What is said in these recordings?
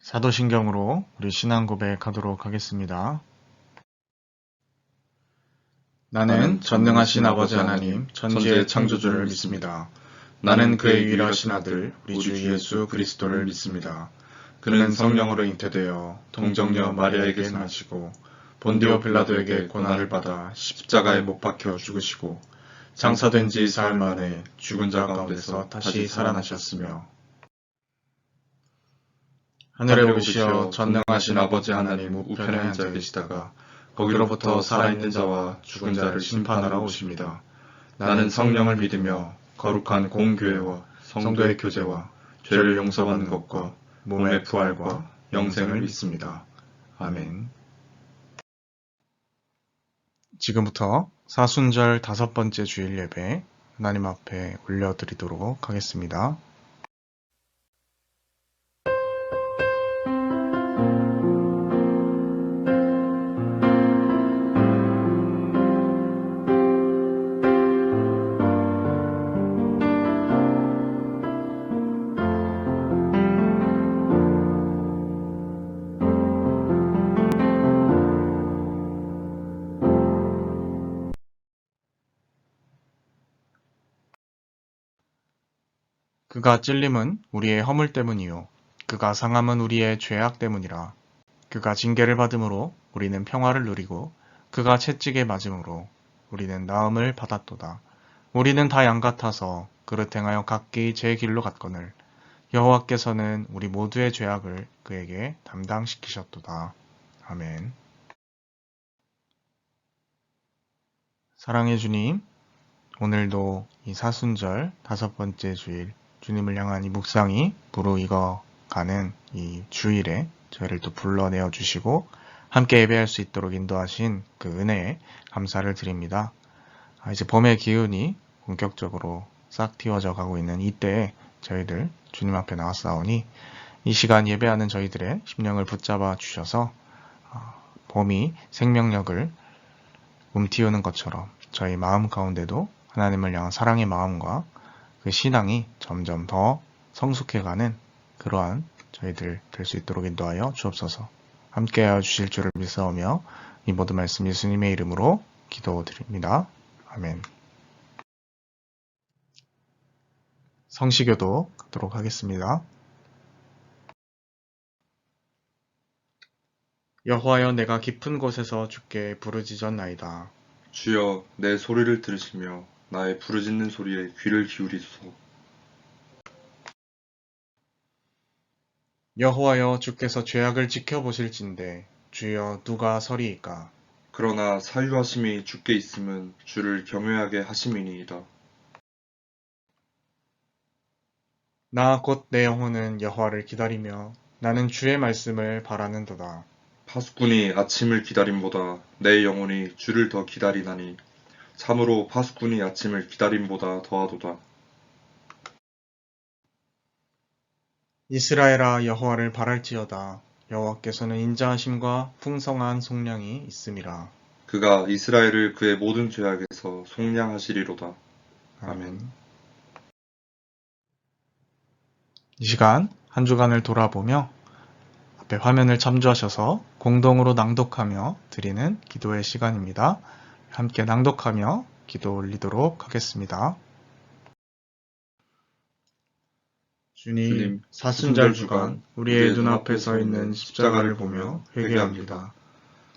사도신경으로 우리 신앙 고백하도록 하겠습니다. 나는 전능하신 아버지 하나님, 천지의 창조주를 믿습니다. 나는 그의 유일하신 아들, 우리 주 예수 그리스도를 믿습니다. 그는 성령으로 잉태되어 동정녀 마리아에게 나시고 본디오 빌라도에게 고난을 받아 십자가에 못 박혀 죽으시고 장사된 지 사흘 만에 죽은 자 가운데서 다시 살아나셨으며 하늘에 오르시어 전능하신 아버지 하나님 우편에 앉아 계시다가 거기로부터 살아있는 자와 죽은 자를 심판하러 오십니다. 나는 성령을 믿으며 거룩한 공교회와 성도의 교제와 죄를 용서받는 것과 몸의 부활과 영생을 믿습니다. 아멘. 지금부터 사순절 5번째 주일 예배 하나님 앞에 올려드리도록 하겠습니다. 그가 찔림은 우리의 허물 때문이요 그가 상함은 우리의 죄악 때문이라. 그가 징계를 받음으로 우리는 평화를 누리고 그가 채찍에 맞음으로 우리는 나음을 받았도다. 우리는 다 양 같아서 그릇 행하여 각기 제 길로 갔거늘 여호와께서는 우리 모두의 죄악을 그에게 담당시키셨도다. 아멘. 사랑의 주님, 오늘도 이 사순절 5번째 주일 주님을 향한 이 묵상이 무르익어가는 이 주일에 저희를 또 불러내어 주시고 함께 예배할 수 있도록 인도하신 그 은혜에 감사를 드립니다. 이제 봄의 기운이 본격적으로 싹 틔워져 가고 있는 이때에 저희들 주님 앞에 나왔사오니 이 시간 예배하는 저희들의 심령을 붙잡아 주셔서 봄이 생명력을 움티우는 것처럼 저희 마음 가운데도 하나님을 향한 사랑의 마음과 그 신앙이 점점 더 성숙해가는 그러한 저희들 될 수 있도록 인도하여 주옵소서. 함께하여 주실 줄을 믿사오며 이 모든 말씀 예수님의 이름으로 기도드립니다. 아멘. 성시교도 갖도록 하겠습니다. 여호와여, 내가 깊은 곳에서 주께 부르짖었나이다. 주여, 내 소리를 들으시며 나의 부르짖는 소리에 귀를 기울이소서. 여호와여, 주께서 죄악을 지켜보실진대 주여 누가 서리이까. 그러나 사유하심이 주께 있음은 주를 경외하게 하심이니이다. 나 곧 내 영혼은 여호와를 기다리며 나는 주의 말씀을 바라는도다. 파수꾼이 아침을 기다림보다 내 영혼이 주를 더 기다리나니 참으로 파수꾼이 아침을 기다림보다 더하도다. 이스라엘아, 여호와를 바랄지어다. 여호와께서는 인자하심과 풍성한 속량이 있음이라. 그가 이스라엘을 그의 모든 죄악에서 속량하시리로다. 아멘. 이 시간 한 주간을 돌아보며 앞에 화면을 참조하셔서 공동으로 낭독하며 드리는 기도의 시간입니다. 함께 낭독하며 기도 올리도록 하겠습니다. 주님, 사순절 주간 우리의 눈앞에 서 있는 십자가를 보며 회개합니다.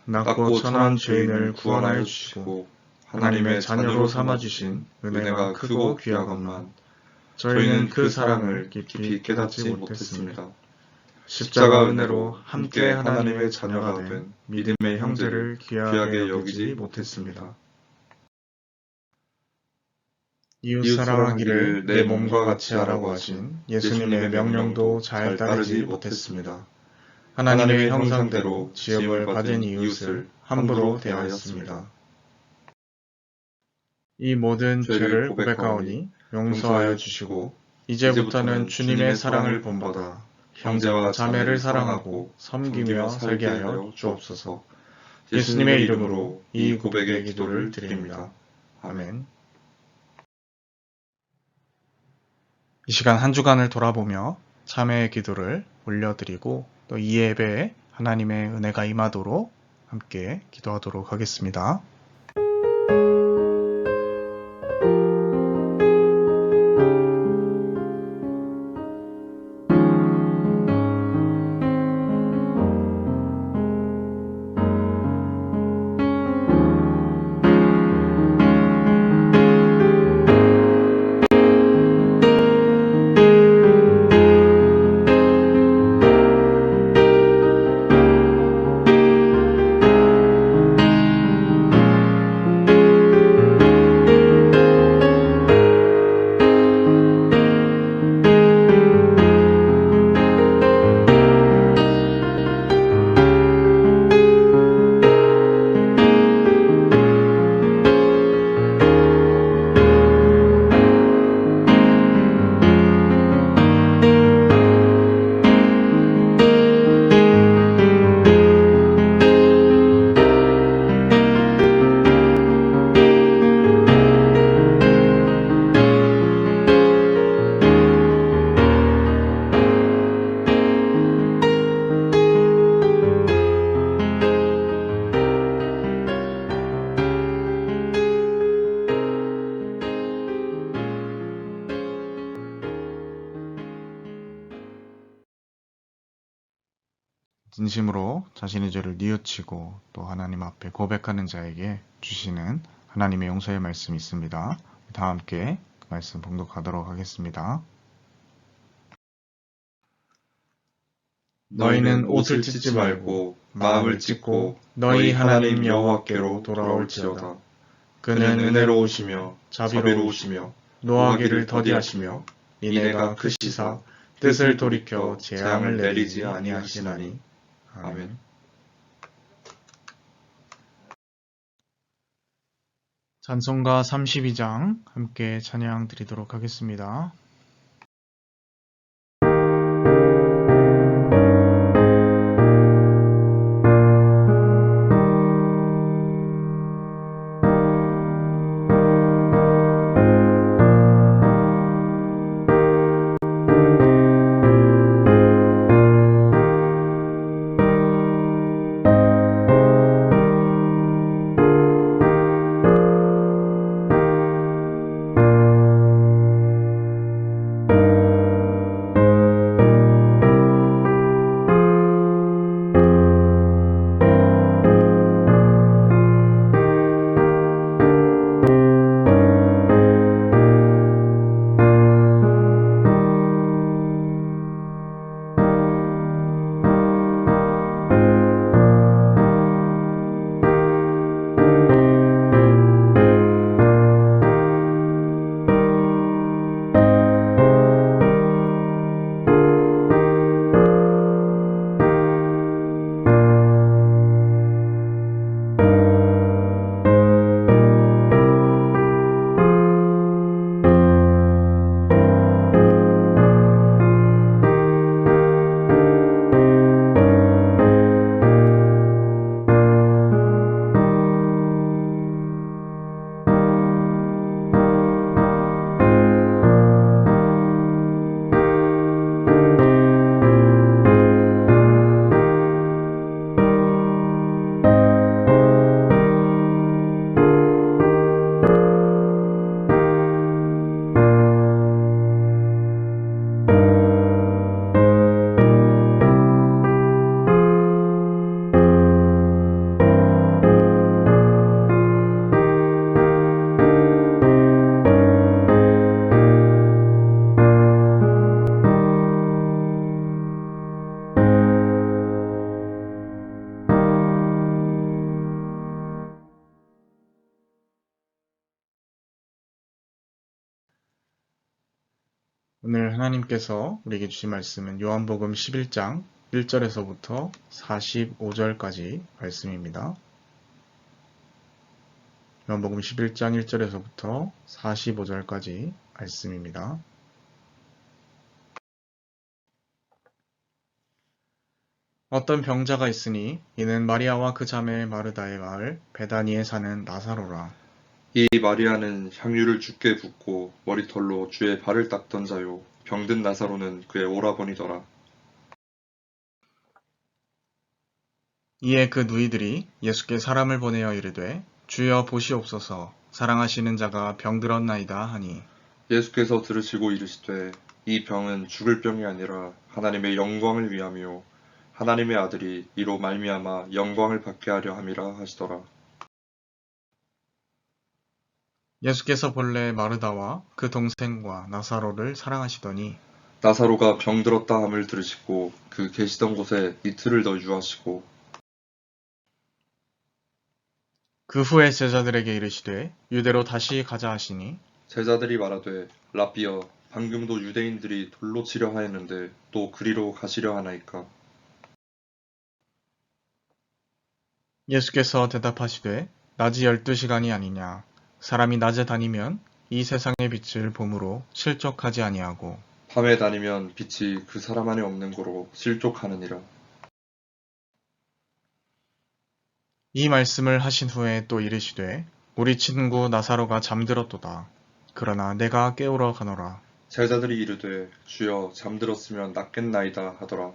낮고 천한 죄인을 구원하여 주시고 하나님의 자녀로 삼아주신 은혜가 크고 귀하건만 저희는 그 사랑을 깊이 깨닫지 못했습니다. 십자가 은혜로 함께 하나님의 자녀가 된 믿음의 형제를 귀하게 여기지 못했습니다. 이웃 사랑하기를 내 몸과 같이 하라고 하신 예수님의 명령도 잘 따르지 못했습니다. 하나님의 형상대로 지음을 받은 이웃을 함부로 대하였습니다. 이 모든 죄를 고백하오니 용서하여 주시고 이제부터는 주님의 사랑을 본받아 형제와 자매를 사랑하고 섬기며 살게 하여 주옵소서. 예수님의 이름으로 이 고백의 기도를 드립니다. 아멘. 이 시간 한 주간을 돌아보며 참회의 기도를 올려드리고 또 이 예배에 하나님의 은혜가 임하도록 함께 기도하도록 하겠습니다. 진심으로 자신의 죄를 뉘우치고 또 하나님 앞에 고백하는 자에게 주시는 하나님의 용서의 말씀이 있습니다. 다 함께 그 말씀 봉독하도록 하겠습니다. 너희는 옷을 찢지 말고 마음을 찢고 너희 하나님 여호와께로 돌아올지어다. 그는 은혜로우시며 자비로우시며 노하기를 더디하시며 이내가 크시사 뜻을 돌이켜 재앙을 내리지 아니하시나니. 아멘. 찬송가 32장 함께 찬양 드리도록 하겠습니다. 오늘 하나님께서 우리에게 주신 말씀은 요한복음 11장 1절에서부터 45절까지 말씀입니다. 요한복음 11장 1절에서부터 45절까지 말씀입니다. 어떤 병자가 있으니 이는 마리아와 그 자매 마르다의 마을 베다니에 사는 나사로라. 이 마리아는 향유를 주께 붓고 머리털로 주의 발을 닦던 자요 병든 나사로는 그의 오라버니더라. 이에 그 누이들이 예수께 사람을 보내어 이르되 주여 보시옵소서 사랑하시는 자가 병들었나이다 하니 예수께서 들으시고 이르시되 이 병은 죽을 병이 아니라 하나님의 영광을 위함이요 하나님의 아들이 이로 말미암아 영광을 받게 하려 함이라 하시더라. 예수께서 본래 마르다와 그 동생과 나사로를 사랑하시더니 나사로가 병들었다 함을 들으시고 그 계시던 곳에 이틀을 더 유하시고 그 후에 제자들에게 이르시되 유대로 다시 가자 하시니 제자들이 말하되 라비여 방금도 유대인들이 돌로 치려 하였는데 또 그리로 가시려 하나이까. 예수께서 대답하시되 낮이 12시간이 아니냐 사람이 낮에 다니면 이 세상의 빛을 봄으로 실족하지 아니하고 밤에 다니면 빛이 그 사람 안에 없는 고로 실족하느니라. 이 말씀을 하신 후에 또 이르시되 우리 친구 나사로가 잠들었도다 그러나 내가 깨우러 가노라. 제자들이 이르되 주여 잠들었으면 낫겠나이다 하더라.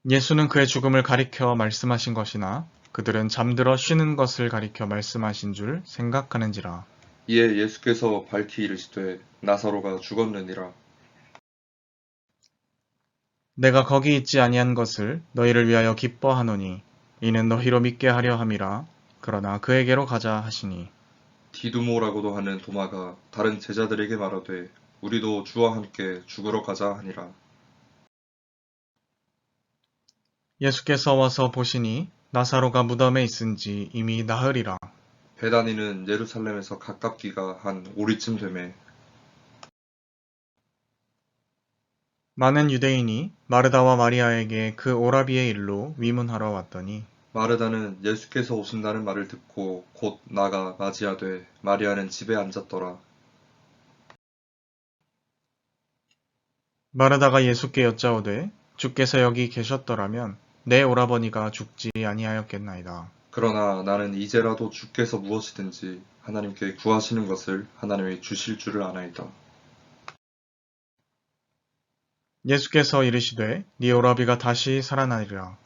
예수는 그의 죽음을 가리켜 말씀하신 것이나 그들은 잠들어 쉬는 것을 가리켜 말씀하신 줄 생각하는지라. 이에 예수께서 밝히 이르시되 나사로가 죽었느니라. 내가 거기 있지 아니한 것을 너희를 위하여 기뻐하노니 이는 너희로 믿게 하려 함이라. 그러나 그에게로 가자 하시니 디두모라고도 하는 도마가 다른 제자들에게 말하되 우리도 주와 함께 죽으러 가자 하니라. 예수께서 와서 보시니 나사로가 무덤에 있은지 이미 나흘이라. 베다니는 예루살렘에서 가깝기가 한 오리쯤 되매 많은 유대인이 마르다와 마리아에게 그 오라비의 일로 위문하러 왔더니 마르다는 예수께서 오신다는 말을 듣고 곧 나가 맞이하되 마리아는 집에 앉았더라. 마르다가 예수께 여짜오되 주께서 여기 계셨더라면 내 오라버니가 죽지 아니하였겠나이다. 그러나 나는 이제라도 주께서 무엇이든지 하나님께 구하시는 것을 하나님이 주실 줄을 아나이다. 예수께서 이르시되 네 오라비가 다시 살아나리라.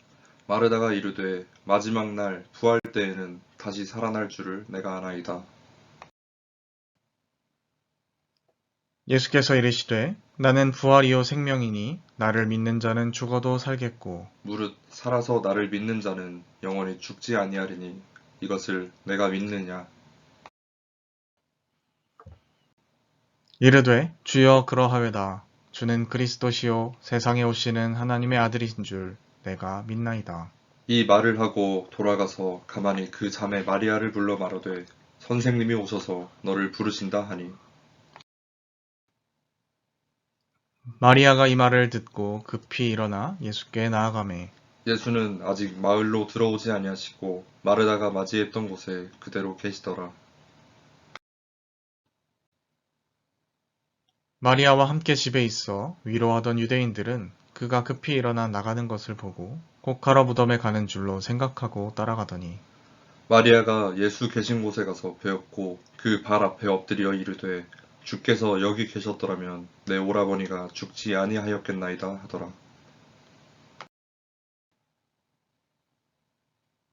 마르다가 이르되 마지막 날 부활 때에는 다시 살아날 줄을 내가 아나이다. 예수께서 이르시되 나는 부활이요 생명이니 나를 믿는 자는 죽어도 살겠고 무릇 살아서 나를 믿는 자는 영원히 죽지 아니하리니 이것을 내가 믿느냐. 이르되 주여 그러하외다. 주는 그리스도시요 세상에 오시는 하나님의 아들이신 줄 내가 믿나이다. 이 말을 하고 돌아가서 가만히 그 자매 마리아를 불러 말하되 선생님이 오셔서 너를 부르신다 하니 마리아가 이 말을 듣고 급히 일어나 예수께 나아가매 예수는 아직 마을로 들어오지 아니하시고 마르다가 맞이했던 곳에 그대로 계시더라. 마리아와 함께 집에 있어 위로하던 유대인들은 그가 급히 일어나 나가는 것을 보고 곡하러 무덤에 가는 줄로 생각하고 따라가더니 마리아가 예수 계신 곳에 가서 배웠고 그 발 앞에 엎드려 이르되 주께서 여기 계셨더라면 내 오라버니가 죽지 아니하였겠나이다 하더라.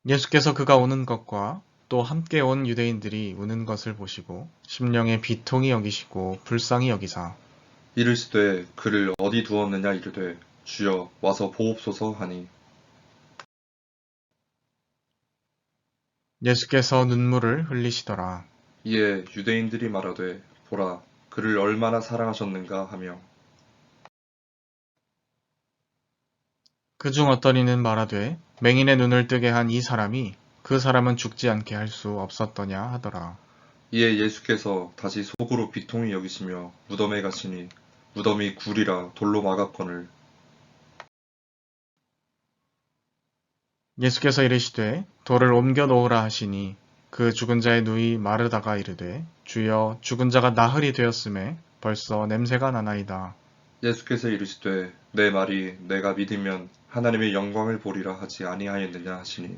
예수께서 그가 오는 것과 또 함께 온 유대인들이 우는 것을 보시고 심령에 비통히 여기시고 불쌍히 여기사 이르시되 그를 어디 두었느냐 이르되 주여 와서 보옵소서 하니 예수께서 눈물을 흘리시더라. 이에 유대인들이 말하되 보라 그를 얼마나 사랑하셨는가 하며 그중 어떤 이는 말하되 맹인의 눈을 뜨게 한 이 사람이 그 사람은 죽지 않게 할 수 없었더냐 하더라. 이에 예수께서 다시 속으로 비통히 여기시며 무덤에 가시니 무덤이 굴이라 돌로 막았거늘 예수께서 이르시되 돌을 옮겨 놓으라 하시니 그 죽은 자의 누이 마르다가 이르되 주여 죽은 자가 나흘이 되었음에 벌써 냄새가 나나이다. 예수께서 이르시되 내 말이 내가 믿으면 하나님의 영광을 보리라 하지 아니하였느냐 하시니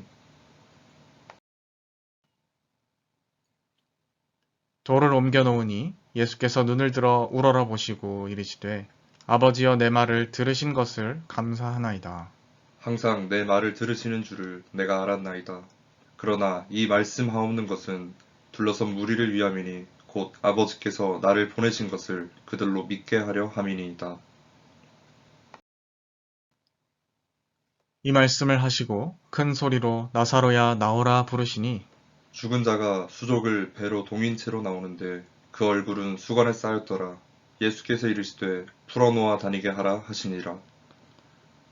돌을 옮겨 놓으니 예수께서 눈을 들어 우러러 보시고 이르시되 아버지여 내 말을 들으신 것을 감사하나이다. 항상 내 말을 들으시는 줄을 내가 알았나이다. 그러나 이 말씀하옵는 것은 둘러선 무리를 위함이니 곧 아버지께서 나를 보내신 것을 그들로 믿게 하려 함이니이다. 이 말씀을 하시고 큰 소리로 나사로야 나오라 부르시니 죽은 자가 수족을 배로 동인 채로 나오는데 그 얼굴은 수건에 쌓였더라. 예수께서 이르시되 풀어놓아 다니게 하라 하시니라.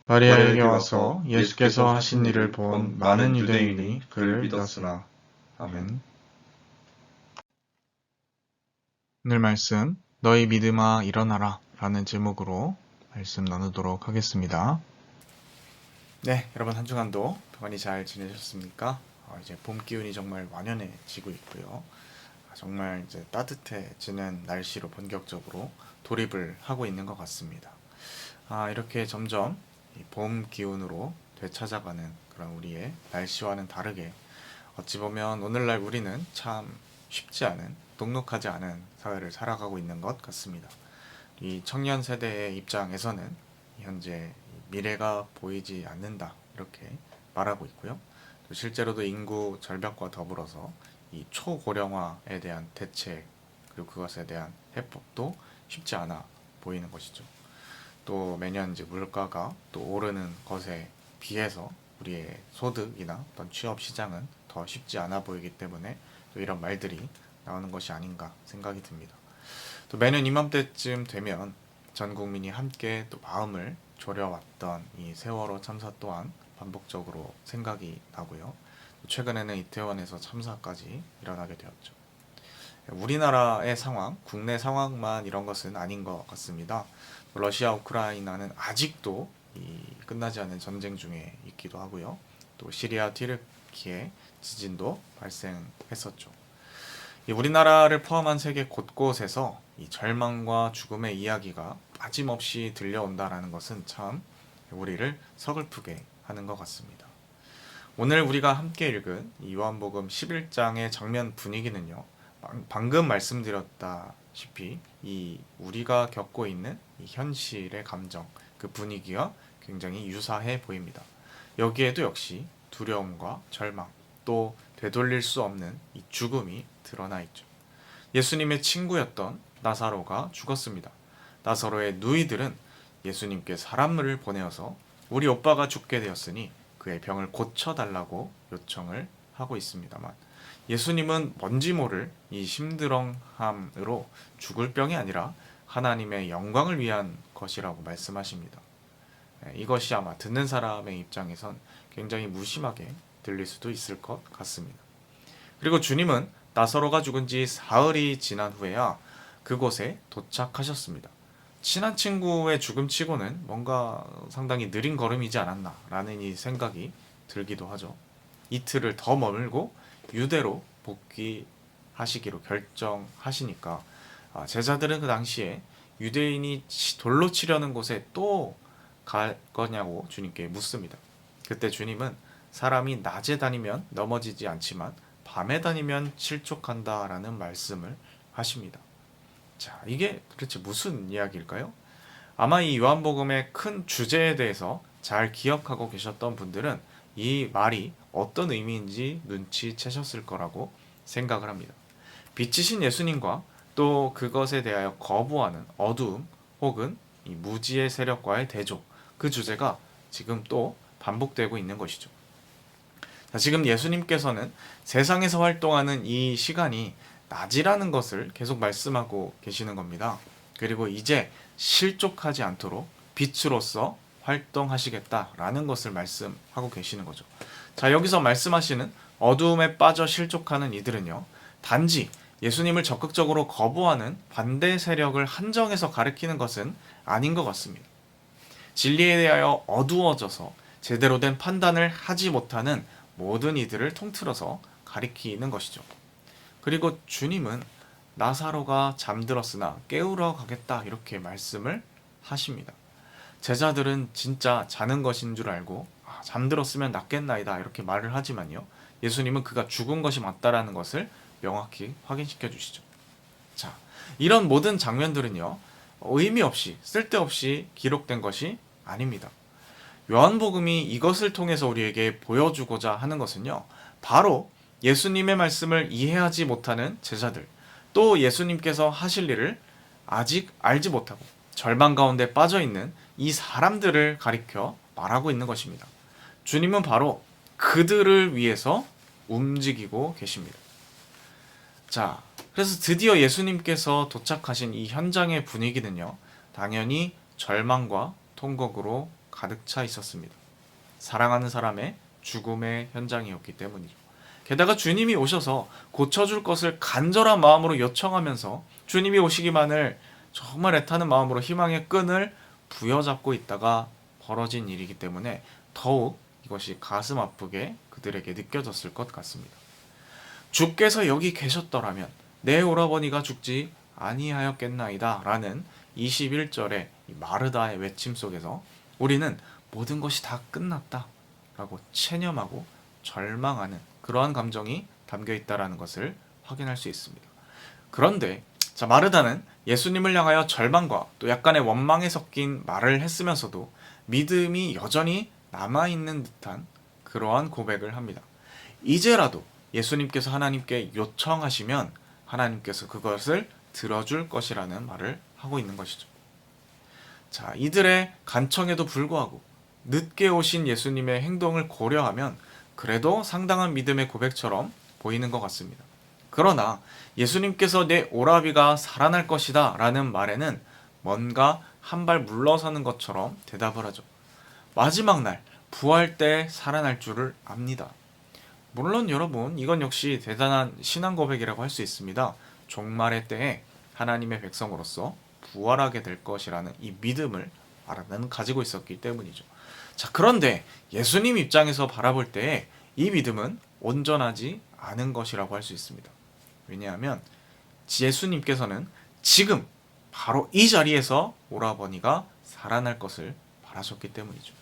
마리아에게 마리아에게 와서 와서 예수께서 하신 일을 본 많은 유대인이 그를 믿었으나. 아멘. 오늘 말씀 너희 믿음아 일어나라 라는 제목으로 말씀 나누도록 하겠습니다. 네, 여러분 한 주간도 평안히 잘 지내셨습니까? 이제 봄 기운이 정말 완연해지고 있고요. 정말 이제 따뜻해지는 날씨로 본격적으로 돌입을 하고 있는 것 같습니다. 이렇게 점점 이 봄 기운으로 되찾아가는 그런 우리의 날씨와는 다르게 어찌 보면 오늘날 우리는 참 쉽지 않은, 녹록하지 않은 사회를 살아가고 있는 것 같습니다. 이 청년 세대의 입장에서는 현재 미래가 보이지 않는다 이렇게 말하고 있고요. 또 실제로도 인구 절벽과 더불어서 이 초고령화에 대한 대책 그리고 그것에 대한 해법도 쉽지 않아 보이는 것이죠. 또 매년 이제 물가가 또 오르는 것에 비해서 우리의 소득이나 어떤 취업 시장은 더 쉽지 않아 보이기 때문에 또 이런 말들이 나오는 것이 아닌가 생각이 듭니다. 또 매년 이맘때쯤 되면 전 국민이 함께 또 마음을 졸여왔던 이 세월호 참사 또한 반복적으로 생각이 나고요. 최근에는 이태원에서 참사까지 일어나게 되었죠. 우리나라의 상황, 국내 상황만 이런 것은 아닌 것 같습니다. 러시아 우크라이나는 아직도 끝나지 않은 전쟁 중에 있기도 하고요. 또 시리아 튀르키예 지진도 발생했었죠. 우리나라를 포함한 세계 곳곳에서 이 절망과 죽음의 이야기가 빠짐없이 들려온다라는 것은 참 우리를 서글프게 하는 것 같습니다. 오늘 우리가 함께 읽은 이 요한복음 11장의 장면 분위기는요, 방금 말씀드렸다시피 이 우리가 겪고 있는 이 현실의 감정, 그 분위기와 굉장히 유사해 보입니다. 여기에도 역시 두려움과 절망, 또 되돌릴 수 없는 이 죽음이 드러나 있죠. 예수님의 친구였던 나사로가 죽었습니다. 나사로의 누이들은 예수님께 사람을 보내어서 우리 오빠가 죽게 되었으니 그의 병을 고쳐달라고 요청을 하고 있습니다만 예수님은 뭔지 모를 이 심드렁함으로 죽을 병이 아니라 하나님의 영광을 위한 것이라고 말씀하십니다. 이것이 아마 듣는 사람의 입장에선 굉장히 무심하게 들릴 수도 있을 것 같습니다. 그리고 주님은 나사로가 죽은 지 사흘이 지난 후에야 그곳에 도착하셨습니다. 친한 친구의 죽음치고는 뭔가 상당히 느린 걸음이지 않았나 라는 이 생각이 들기도 하죠. 이틀을 더 머물고 유대로 복귀하시기로 결정하시니까 제자들은 그 당시에 유대인이 돌로 치려는 곳에 또 갈 거냐고 주님께 묻습니다. 그때 주님은 사람이 낮에 다니면 넘어지지 않지만 밤에 다니면 실족한다라는 말씀을 하십니다. 자, 이게 도대체 무슨 이야기일까요? 아마 이 요한복음의 큰 주제에 대해서 잘 기억하고 계셨던 분들은 이 말이 어떤 의미인지 눈치채셨을 거라고 생각을 합니다. 빛이신 예수님과 또 그것에 대하여 거부하는 어두움 혹은 이 무지의 세력과의 대조, 그 주제가 지금 또 반복되고 있는 것이죠. 자, 지금 예수님께서는 세상에서 활동하는 이 시간이 낮이라는 것을 계속 말씀하고 계시는 겁니다. 그리고 이제 실족하지 않도록 빛으로서 활동하시겠다라는 것을 말씀하고 계시는 거죠. 자, 여기서 말씀하시는 어두움에 빠져 실족하는 이들은요, 단지 예수님을 적극적으로 거부하는 반대 세력을 한정해서 가리키는 것은 아닌 것 같습니다. 진리에 대하여 어두워져서 제대로 된 판단을 하지 못하는 모든 이들을 통틀어서 가리키는 것이죠. 그리고 주님은 나사로가 잠들었으나 깨우러 가겠다 이렇게 말씀을 하십니다. 제자들은 진짜 자는 것인 줄 알고 잠들었으면 낫겠나이다 이렇게 말을 하지만요, 예수님은 그가 죽은 것이 맞다라는 것을 명확히 확인시켜 주시죠. 자, 이런 모든 장면들은요, 의미 없이 쓸데없이 기록된 것이 아닙니다. 요한복음이 이것을 통해서 우리에게 보여주고자 하는 것은요, 바로 예수님의 말씀을 이해하지 못하는 제자들, 또 예수님께서 하실 일을 아직 알지 못하고 절망 가운데 빠져 있는 이 사람들을 가리켜 말하고 있는 것입니다. 주님은 바로 그들을 위해서 움직이고 계십니다. 자, 그래서 드디어 예수님께서 도착하신 이 현장의 분위기는요, 당연히 절망과 통곡으로 가득 차 있었습니다. 사랑하는 사람의 죽음의 현장이었기 때문이죠. 게다가 주님이 오셔서 고쳐줄 것을 간절한 마음으로 요청하면서 주님이 오시기만을 정말 애타는 마음으로 희망의 끈을 부여잡고 있다가 벌어진 일이기 때문에 더욱 이것이 가슴 아프게 그들에게 느껴졌을 것 같습니다. 주께서 여기 계셨더라면 내 오라버니가 죽지 아니하였겠나이다 라는 21절의 마르다의 외침 속에서 우리는 모든 것이 다 끝났다 라고 체념하고 절망하는 그러한 감정이 담겨 있다는 것을 확인할 수 있습니다. 그런데 마르다는 예수님을 향하여 절망과 또 약간의 원망에 섞인 말을 했으면서도 믿음이 여전히 남아있는 듯한 그러한 고백을 합니다. 이제라도 예수님께서 하나님께 요청하시면 하나님께서 그것을 들어줄 것이라는 말을 하고 있는 것이죠. 자, 이들의 간청에도 불구하고 늦게 오신 예수님의 행동을 고려하면 그래도 상당한 믿음의 고백처럼 보이는 것 같습니다. 그러나 예수님께서 내 오라비가 살아날 것이다 라는 말에는 뭔가 한 발 물러서는 것처럼 대답을 하죠. 마지막 날 부활 때 살아날 줄을 압니다. 물론 여러분, 이건 역시 대단한 신앙 고백이라고 할 수 있습니다. 종말의 때에 하나님의 백성으로서 부활하게 될 것이라는 이 믿음을 마르다는 가지고 있었기 때문이죠. 자, 그런데 예수님 입장에서 바라볼 때에 이 믿음은 온전하지 않은 것이라고 할 수 있습니다. 왜냐하면 예수님께서는 지금 바로 이 자리에서 오라버니가 살아날 것을 바라셨기 때문이죠.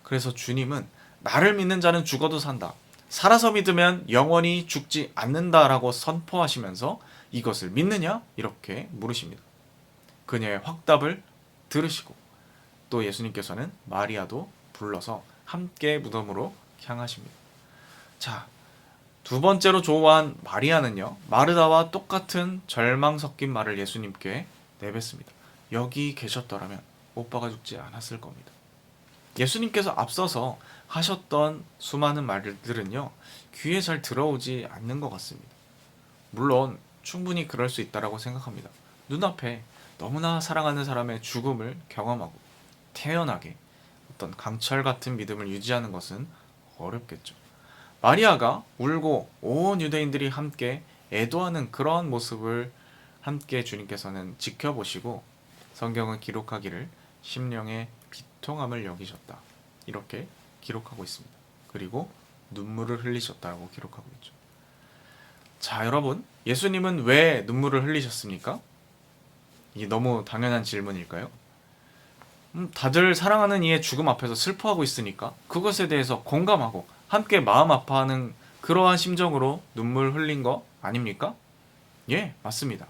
그래서 주님은 나를 믿는 자는 죽어도 산다, 살아서 믿으면 영원히 죽지 않는다라고 선포하시면서 이것을 믿느냐? 이렇게 물으십니다. 그녀의 확답을 들으시고 또 예수님께서는 마리아도 불러서 함께 무덤으로 향하십니다. 자, 두 번째로 조우한 마리아는요, 마르다와 똑같은 절망 섞인 말을 예수님께 내뱉습니다. 여기 계셨더라면 오빠가 죽지 않았을 겁니다. 예수님께서 앞서서 하셨던 수많은 말들은요, 귀에 잘 들어오지 않는 것 같습니다. 물론 충분히 그럴 수 있다고 생각합니다. 눈앞에 너무나 사랑하는 사람의 죽음을 경험하고 태연하게 어떤 강철 같은 믿음을 유지하는 것은 어렵겠죠. 마리아가 울고 온 유대인들이 함께 애도하는 그러한 모습을 함께 주님께서는 지켜보시고 성경은 기록하기를 심령의 비통함을 여기셨다, 이렇게 기록하고 있습니다. 그리고 눈물을 흘리셨다고 기록하고 있죠. 자, 여러분, 예수님은 왜 눈물을 흘리셨습니까? 이게 너무 당연한 질문일까요? 다들 사랑하는 이의 죽음 앞에서 슬퍼하고 있으니까 그것에 대해서 공감하고 함께 마음 아파하는 그러한 심정으로 눈물 흘린 거 아닙니까? 예, 맞습니다.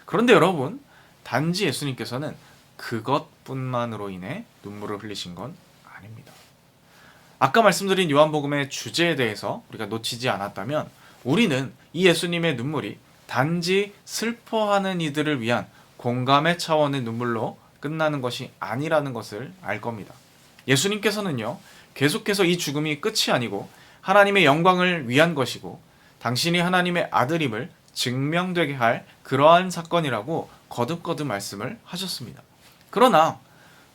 그런데 여러분, 단지 예수님께서는 그것뿐만으로 인해 눈물을 흘리신 건 아닙니다. 아까 말씀드린 요한복음의 주제에 대해서 우리가 놓치지 않았다면 우리는 이 예수님의 눈물이 단지 슬퍼하는 이들을 위한 공감의 차원의 눈물로 끝나는 것이 아니라는 것을 알 겁니다. 예수님께서는요, 계속해서 이 죽음이 끝이 아니고 하나님의 영광을 위한 것이고 당신이 하나님의 아들임을 증명되게 할 그러한 사건이라고 거듭거듭 말씀을 하셨습니다. 그러나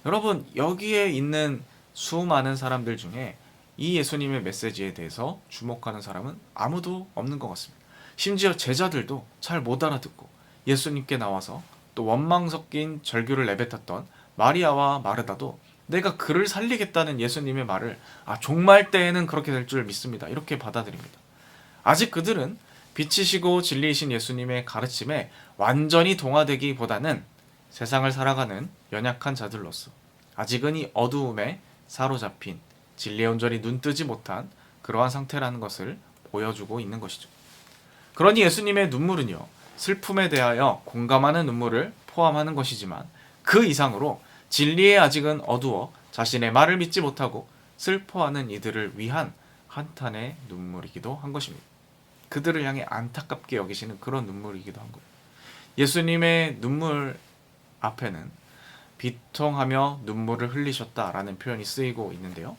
여러분, 여기에 있는 수많은 사람들 중에 이 예수님의 메시지에 대해서 주목하는 사람은 아무도 없는 것 같습니다. 심지어 제자들도 잘 못 알아듣고 예수님께 나와서 또 원망 섞인 절규를 내뱉었던 마리아와 마르다도 내가 그를 살리겠다는 예수님의 말을 종말 때에는 그렇게 될 줄 믿습니다, 이렇게 받아들입니다. 아직 그들은 빛이시고 진리이신 예수님의 가르침에 완전히 동화되기보다는 세상을 살아가는 연약한 자들로서 아직은 이 어두움에 사로잡힌 진리의 온전히 눈뜨지 못한 그러한 상태라는 것을 보여주고 있는 것이죠. 그러니 예수님의 눈물은요, 슬픔에 대하여 공감하는 눈물을 포함하는 것이지만 그 이상으로 진리에 아직은 어두워 자신의 말을 믿지 못하고 슬퍼하는 이들을 위한 한탄의 눈물이기도 한 것입니다. 그들을 향해 안타깝게 여기시는 그런 눈물이기도 한 거예요. 예수님의 눈물 앞에는 비통하며 눈물을 흘리셨다라는 표현이 쓰이고 있는데요.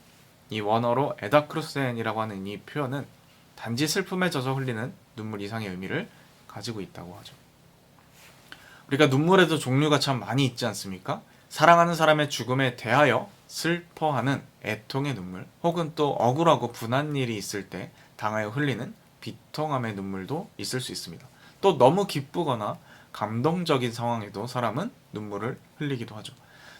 이 원어로 에다크루센이라고 하는 이 표현은 단지 슬픔에 젖어 흘리는 눈물 이상의 의미를 가지고 있다고 하죠. 우리가 눈물에도 종류가 참 많이 있지 않습니까? 사랑하는 사람의 죽음에 대하여 슬퍼하는 애통의 눈물, 혹은 또 억울하고 분한 일이 있을 때 당하여 흘리는 비통함의 눈물도 있을 수 있습니다. 또 너무 기쁘거나 감동적인 상황에도 사람은 눈물을 흘리기도 하죠.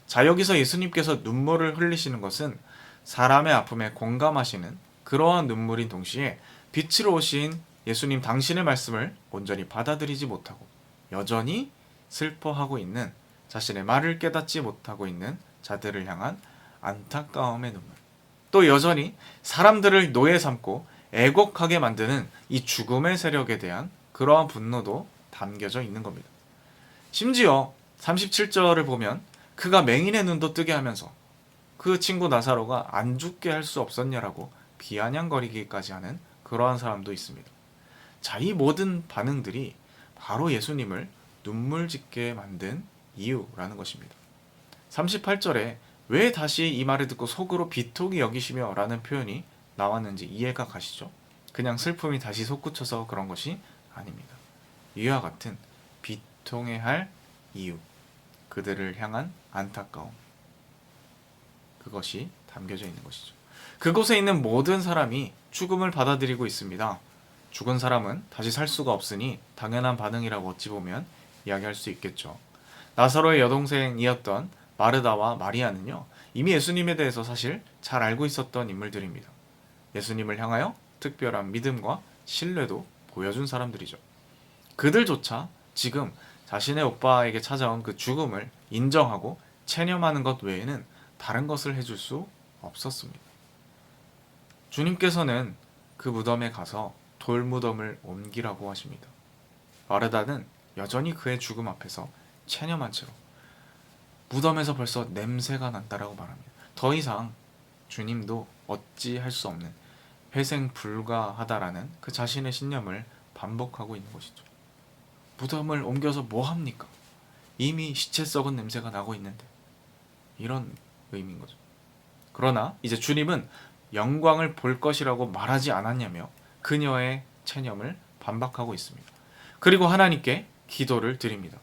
자, 여기서 예수님께서 눈물을 흘리시는 것은 사람의 아픔에 공감하시는 그러한 눈물인 동시에 빛으로 오신 예수님 당신의 말씀을 온전히 받아들이지 못하고 여전히 슬퍼하고 있는, 자신의 말을 깨닫지 못하고 있는 자들을 향한 안타까움의 눈물, 또 여전히 사람들을 노예 삼고 애곡하게 만드는 이 죽음의 세력에 대한 그러한 분노도 담겨져 있는 겁니다. 심지어 37절을 보면 그가 맹인의 눈도 뜨게 하면서 그 친구 나사로가 안 죽게 할 수 없었냐라고 비아냥거리기까지 하는 그러한 사람도 있습니다. 자, 이 모든 반응들이 바로 예수님을 눈물 짓게 만든 이유라는 것입니다. 38절에 왜 다시 이 말을 듣고 속으로 비통히 여기시며 라는 표현이 나왔는지 이해가 가시죠? 그냥 슬픔이 다시 솟구쳐서 그런 것이 아닙니다. 이와 같은 비통해야 할 이유, 그들을 향한 안타까움, 그것이 담겨져 있는 것이죠. 그곳에 있는 모든 사람이 죽음을 받아들이고 있습니다. 죽은 사람은 다시 살 수가 없으니 당연한 반응이라고 어찌 보면 이야기할 수 있겠죠. 나사로의 여동생이었던 마르다와 마리아는요, 이미 예수님에 대해서 사실 잘 알고 있었던 인물들입니다. 예수님을 향하여 특별한 믿음과 신뢰도 보여준 사람들이죠. 그들조차 지금 자신의 오빠에게 찾아온 그 죽음을 인정하고 체념하는 것 외에는 다른 것을 해줄 수 없었습니다. 주님께서는 그 무덤에 가서 돌무덤을 옮기라고 하십니다. 마르다는 여전히 그의 죽음 앞에서 체념한 채로 무덤에서 벌써 냄새가 난다라고 말합니다. 더 이상 주님도 어찌할 수 없는 회생 불가하다라는 그 자신의 신념을 반복하고 있는 것이죠. 무덤을 옮겨서 뭐 합니까? 이미 시체 썩은 냄새가 나고 있는데, 이런 의미인 거죠. 그러나 이제 주님은 영광을 볼 것이라고 말하지 않았냐며 그녀의 체념을 반박하고 있습니다. 그리고 하나님께 기도를 드립니다.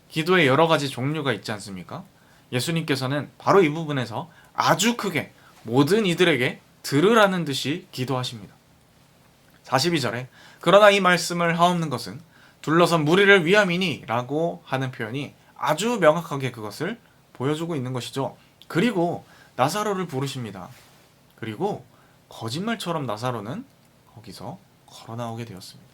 기도에 여러 가지 종류가 있지 않습니까? 예수님께서는 바로 이 부분에서 아주 크게 모든 이들에게 들으라는 듯이 기도하십니다. 42절에 그러나 이 말씀을 하옵는 것은 둘러선 무리를 위함이니 라고 하는 표현이 아주 명확하게 그것을 보여주고 있는 것이죠. 그리고 나사로를 부르십니다. 그리고 거짓말처럼 나사로는 거기서 걸어 나오게 되었습니다.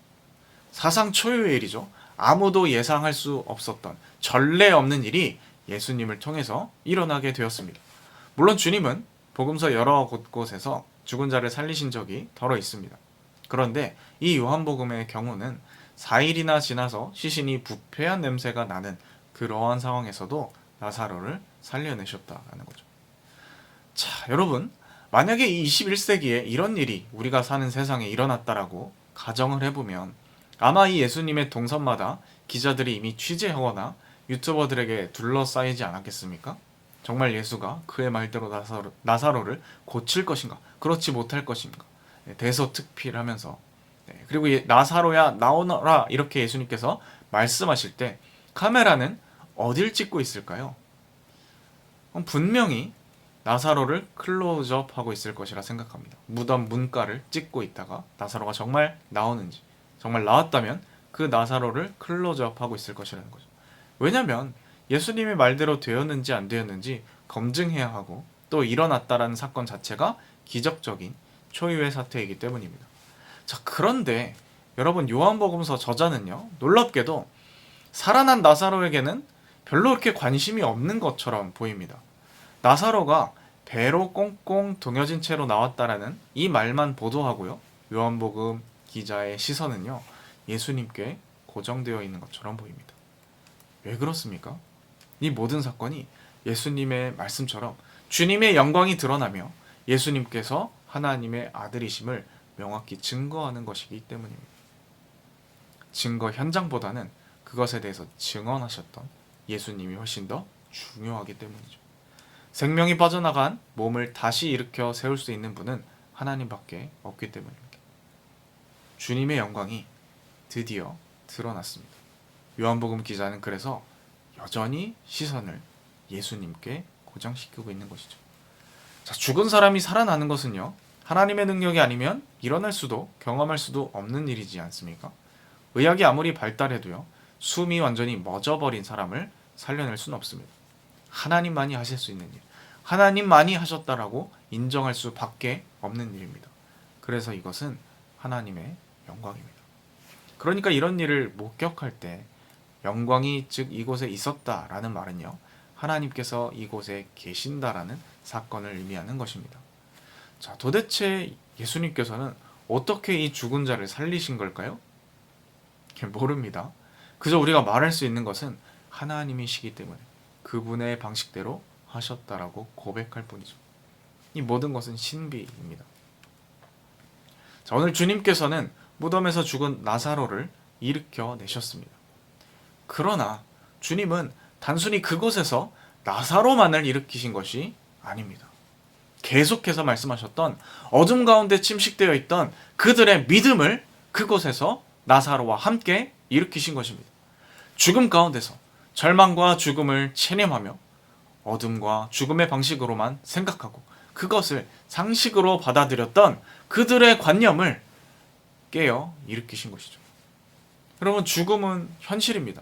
사상 초유의 일이죠. 아무도 예상할 수 없었던 전례 없는 일이 예수님을 통해서 일어나게 되었습니다. 물론 주님은 복음서 여러 곳곳에서 죽은 자를 살리신 적이 더러 있습니다. 그런데 이 요한복음의 경우는 4일이나 지나서 시신이 부패한 냄새가 나는 그러한 상황에서도 나사로를 살려내셨다는 거죠. 자, 여러분, 만약에 이 21세기에 이런 일이 우리가 사는 세상에 일어났다라고 가정을 해보면 아마 이 예수님의 동선마다 기자들이 이미 취재하거나 유튜버들에게 둘러싸이지 않았겠습니까? 정말 예수가 그의 말대로 나사로를 고칠 것인가, 그렇지 못할 것인가, 대서특필하면서, 그리고 나사로야 나오너라 이렇게 예수님께서 말씀하실 때 카메라는 어딜 찍고 있을까요? 분명히 나사로를 클로즈업하고 있을 것이라 생각합니다. 무덤 문가를 찍고 있다가 나사로가 정말 나오는지, 정말 나왔다면 그 나사로를 클로즈업하고 있을 것이라는 거죠. 왜냐하면 예수님의 말대로 되었는지 안 되었는지 검증해야 하고 또 일어났다라는 사건 자체가 기적적인 초유의 사태이기 때문입니다. 자, 그런데 여러분, 요한복음서 저자는요, 놀랍게도 살아난 나사로에게는 별로 그렇게 관심이 없는 것처럼 보입니다. 나사로가 배로 꽁꽁 동여진 채로 나왔다라는 이 말만 보도하고요, 요한복음 기자의 시선은요, 예수님께 고정되어 있는 것처럼 보입니다. 왜 그렇습니까? 이 모든 사건이 예수님의 말씀처럼 주님의 영광이 드러나며 예수님께서 하나님의 아들이심을 명확히 증거하는 것이기 때문입니다. 증거 현장보다는 그것에 대해서 증언하셨던 예수님이 훨씬 더 중요하기 때문이죠. 생명이 빠져나간 몸을 다시 일으켜 세울 수 있는 분은 하나님밖에 없기 때문입니다. 주님의 영광이 드디어 드러났습니다. 요한복음 기자는 그래서 여전히 시선을 예수님께 고정시키고 있는 것이죠. 자, 죽은 사람이 살아나는 것은요, 하나님의 능력이 아니면 일어날 수도 경험할 수도 없는 일이지 않습니까? 의학이 아무리 발달해도요, 숨이 완전히 멎어버린 사람을 살려낼 수는 없습니다. 하나님만이 하실 수 있는 일, 하나님만이 하셨다라고 인정할 수밖에 없는 일입니다. 그래서 이것은 하나님의 영광입니다. 그러니까 이런 일을 목격할 때 영광이 즉 이곳에 있었다라는 말은요, 하나님께서 이곳에 계신다라는 사건을 의미하는 것입니다. 자, 도대체 예수님께서는 어떻게 이 죽은 자를 살리신 걸까요? 모릅니다. 그저 우리가 말할 수 있는 것은 하나님이시기 때문에 그분의 방식대로 하셨다라고 고백할 뿐이죠. 이 모든 것은 신비입니다. 자, 오늘 주님께서는 무덤에서 죽은 나사로를 일으켜 내셨습니다. 그러나 주님은 단순히 그곳에서 나사로만을 일으키신 것이 아닙니다. 계속해서 말씀하셨던 어둠 가운데 침식되어 있던 그들의 믿음을 그곳에서 나사로와 함께 일으키신 것입니다. 죽음 가운데서 절망과 죽음을 체념하며 어둠과 죽음의 방식으로만 생각하고 그것을 상식으로 받아들였던 그들의 관념을 깨어 일으키신 것이죠. 여러분, 죽음은 현실입니다.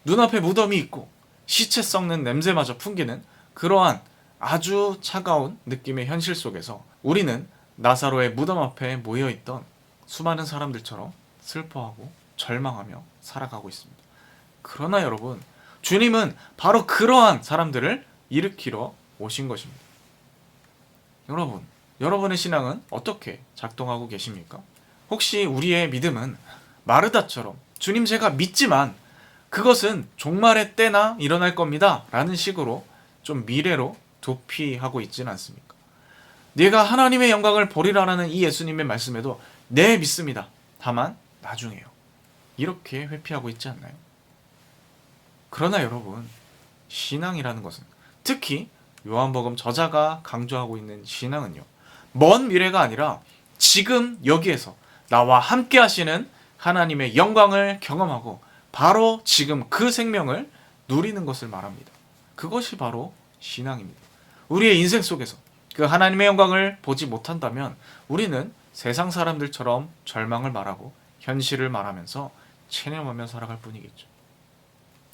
눈앞에 무덤이 있고 시체 썩는 냄새마저 풍기는 그러한 아주 차가운 느낌의 현실 속에서 우리는 나사로의 무덤 앞에 모여있던 수많은 사람들처럼 슬퍼하고 절망하며 살아가고 있습니다. 그러나 여러분, 주님은 바로 그러한 사람들을 일으키러 오신 것입니다. 여러분, 여러분의 신앙은 어떻게 작동하고 계십니까? 혹시 우리의 믿음은 마르다처럼 주님 제가 믿지만 그것은 종말의 때나 일어날 겁니다 라는 식으로 좀 미래로 도피하고 있지는 않습니까? 네가 하나님의 영광을 보리라라는 이 예수님의 말씀에도 네 믿습니다, 다만 나중에요, 이렇게 회피하고 있지 않나요? 그러나 여러분, 신앙이라는 것은, 특히 요한복음 저자가 강조하고 있는 신앙은요, 먼 미래가 아니라 지금 여기에서 나와 함께 하시는 하나님의 영광을 경험하고 바로 지금 그 생명을 누리는 것을 말합니다. 그것이 바로 신앙입니다. 우리의 인생 속에서 그 하나님의 영광을 보지 못한다면 우리는 세상 사람들처럼 절망을 말하고 현실을 말하면서 체념하며 살아갈 뿐이겠죠.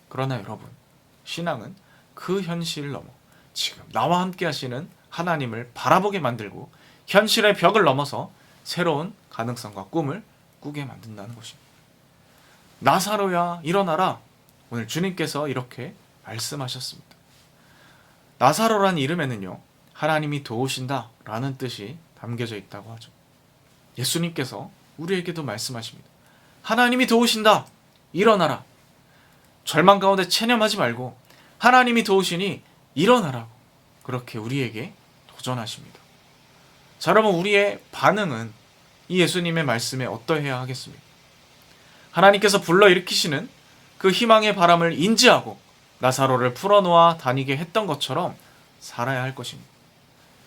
그러나 여러분, 신앙은 그 현실을 넘어 지금 나와 함께 하시는 하나님을 바라보게 만들고 현실의 벽을 넘어서 새로운 가능성과 꿈을 꾸게 만든다는 것입니다. 나사로야 일어나라, 오늘 주님께서 이렇게 말씀하셨습니다. 나사로란 이름에는요, 하나님이 도우신다 라는 뜻이 담겨져 있다고 하죠. 예수님께서 우리에게도 말씀하십니다. 하나님이 도우신다, 일어나라. 절망 가운데 체념하지 말고 하나님이 도우시니 일어나라고 그렇게 우리에게 도전하십니다. 자, 여러분, 우리의 반응은 이 예수님의 말씀에 어떠해야 하겠습니까? 하나님께서 불러일으키시는 그 희망의 바람을 인지하고 나사로를 풀어놓아 다니게 했던 것처럼 살아야 할 것입니다.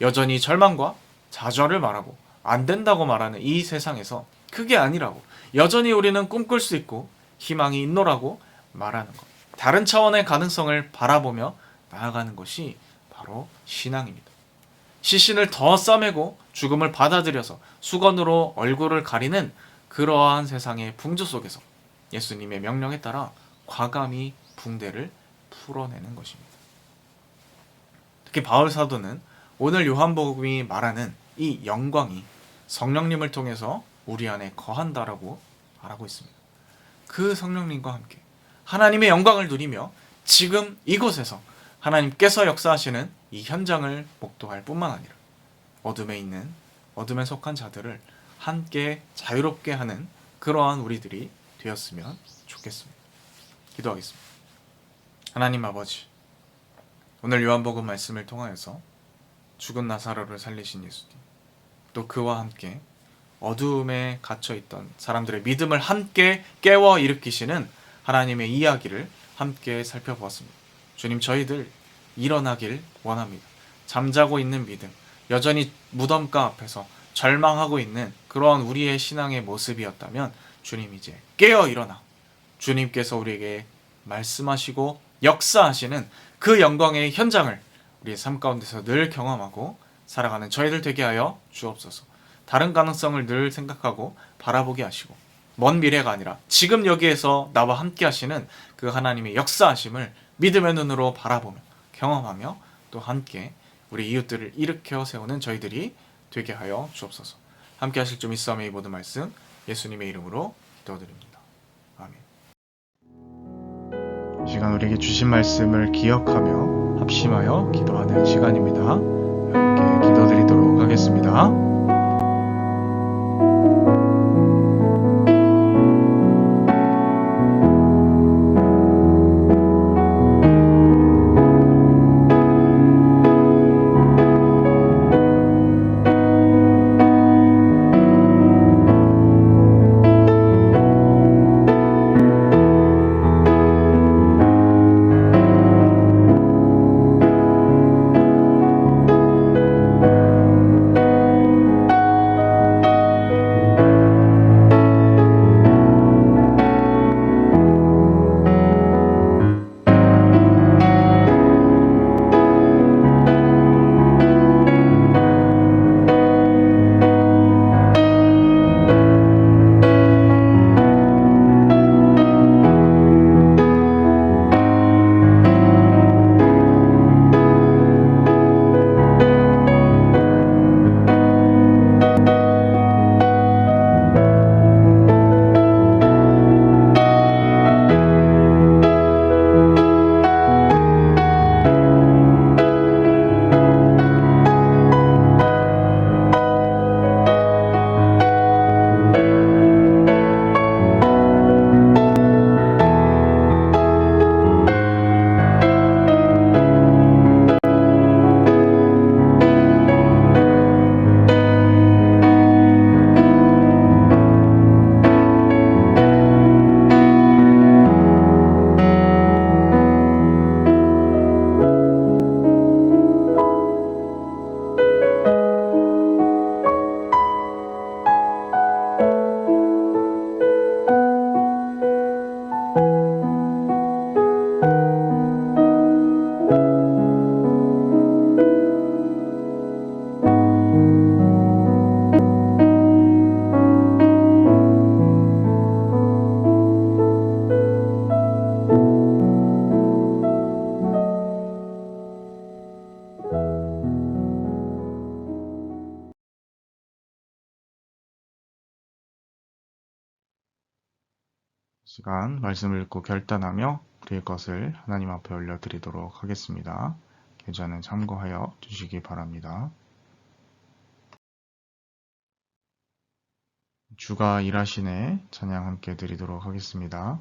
여전히 절망과 좌절을 말하고 안 된다고 말하는 이 세상에서 그게 아니라고, 여전히 우리는 꿈꿀 수 있고 희망이 있노라고 말하는 것, 다른 차원의 가능성을 바라보며 나아가는 것이 바로 신앙입니다. 시신을 더 싸매고 죽음을 받아들여서 수건으로 얼굴을 가리는 그러한 세상의 풍조 속에서 예수님의 명령에 따라 과감히 붕대를 풀어내는 것입니다. 특히 바울 사도는 오늘 요한복음이 말하는 이 영광이 성령님을 통해서 우리 안에 거한다라고 말하고 있습니다. 그 성령님과 함께 하나님의 영광을 누리며 지금 이곳에서 하나님께서 역사하시는 이 현장을 목도할 뿐만 아니라 어둠에 속한 자들을 함께 자유롭게 하는 그러한 우리들이 되었으면 좋겠습니다. 기도하겠습니다. 하나님 아버지, 오늘 요한복음 말씀을 통하여서 죽은 나사로를 살리신 예수님, 또 그와 함께 어두움에 갇혀있던 사람들의 믿음을 함께 깨워 일으키시는 하나님의 이야기를 함께 살펴보았습니다. 주님, 저희들 일어나길 원합니다. 잠자고 있는 믿음, 여전히 무덤가 앞에서 절망하고 있는 그러한 우리의 신앙의 모습이었다면 주님, 이제 깨어 일어나 주님께서 우리에게 말씀하시고 역사하시는 그 영광의 현장을 우리의 삶 가운데서 늘 경험하고 살아가는 저희들 되게 하여 주옵소서. 다른 가능성을 늘 생각하고 바라보게 하시고 먼 미래가 아니라 지금 여기에서 나와 함께 하시는 그 하나님의 역사하심을 믿음의 눈으로 바라보며 경험하며 또 함께 우리 이웃들을 일으켜 세우는 저희들이 되게 하여 주옵소서. 함께 하실 주 믿사오며 이 모든 말씀 예수님의 이름으로 기도드립니다. 아멘. 이 시간 우리에게 주신 말씀을 기억하며 합심하여 기도하는 시간입니다. 함께 기도드리도록 하겠습니다. 시간 말씀을 읽고 결단하며 우리의 것을 하나님 앞에 올려드리도록 하겠습니다. 계좌는 참고하여 주시기 바랍니다. 주가 일하시네 찬양 함께 드리도록 하겠습니다.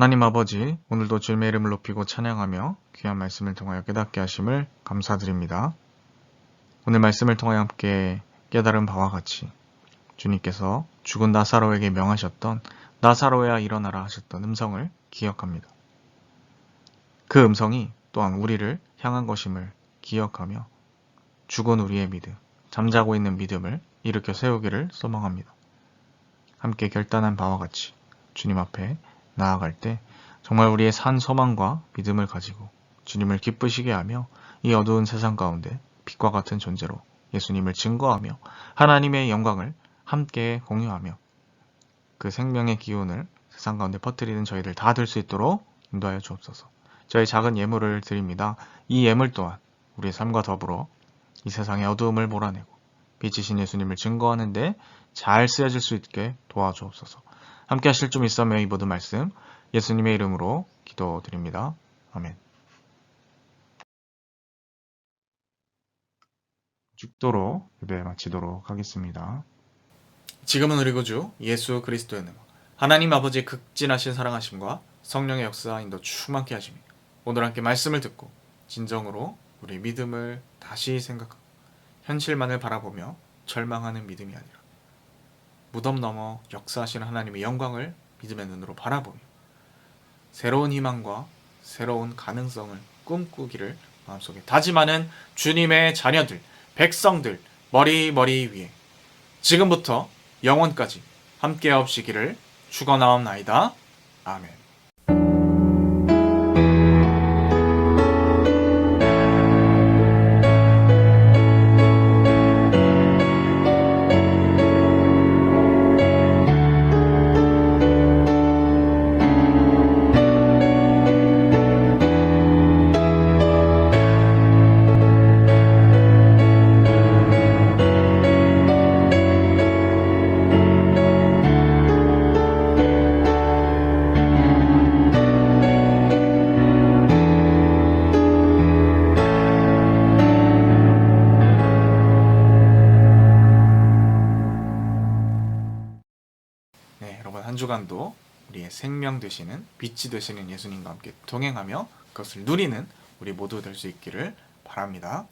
하나님 아버지, 오늘도 주님의 이름을 높이고 찬양하며 귀한 말씀을 통하여 깨닫게 하심을 감사드립니다. 오늘 말씀을 통하여 함께 깨달은 바와 같이 주님께서 죽은 나사로에게 명하셨던 나사로야 일어나라 하셨던 음성을 기억합니다. 그 음성이 또한 우리를 향한 것임을 기억하며 죽은 우리의 믿음, 잠자고 있는 믿음을 일으켜 세우기를 소망합니다. 함께 결단한 바와 같이 주님 앞에 나아갈 때 정말 우리의 산 소망과 믿음을 가지고 주님을 기쁘시게 하며 이 어두운 세상 가운데 빛과 같은 존재로 예수님을 증거하며 하나님의 영광을 함께 공유하며 그 생명의 기운을 세상 가운데 퍼뜨리는 저희들 다 될 수 있도록 인도하여 주옵소서. 저희 작은 예물을 드립니다. 이 예물 또한 우리의 삶과 더불어 이 세상의 어두움을 몰아내고 빛이신 예수님을 증거하는데 잘 쓰여질 수 있게 도와주옵소서. 함께 하실 줄 믿사며 이 모든 말씀 예수님의 이름으로 기도드립니다. 아멘. 죽도록 예배 마치도록 하겠습니다. 지금은 우리 구주 예수 그리스도의 은혜와 하나님 아버지의 극진하신 사랑하심과 성령의 역사 인도 충만케 하심이 오늘 함께 말씀을 듣고 진정으로 우리 믿음을 다시 생각하고 현실만을 바라보며 절망하는 믿음이 아니라 무덤 넘어 역사하시는 하나님의 영광을 믿음의 눈으로 바라보며 새로운 희망과 새로운 가능성을 꿈꾸기를 마음속에 다짐하는 주님의 자녀들, 백성들 머리 위에 지금부터 영원까지 함께 하옵시기를 축원하옵나이다. 아멘. 네, 여러분 한 주간도 우리의 생명 되시는 빛이 되시는 예수님과 함께 동행하며 그것을 누리는 우리 모두 될 수 있기를 바랍니다.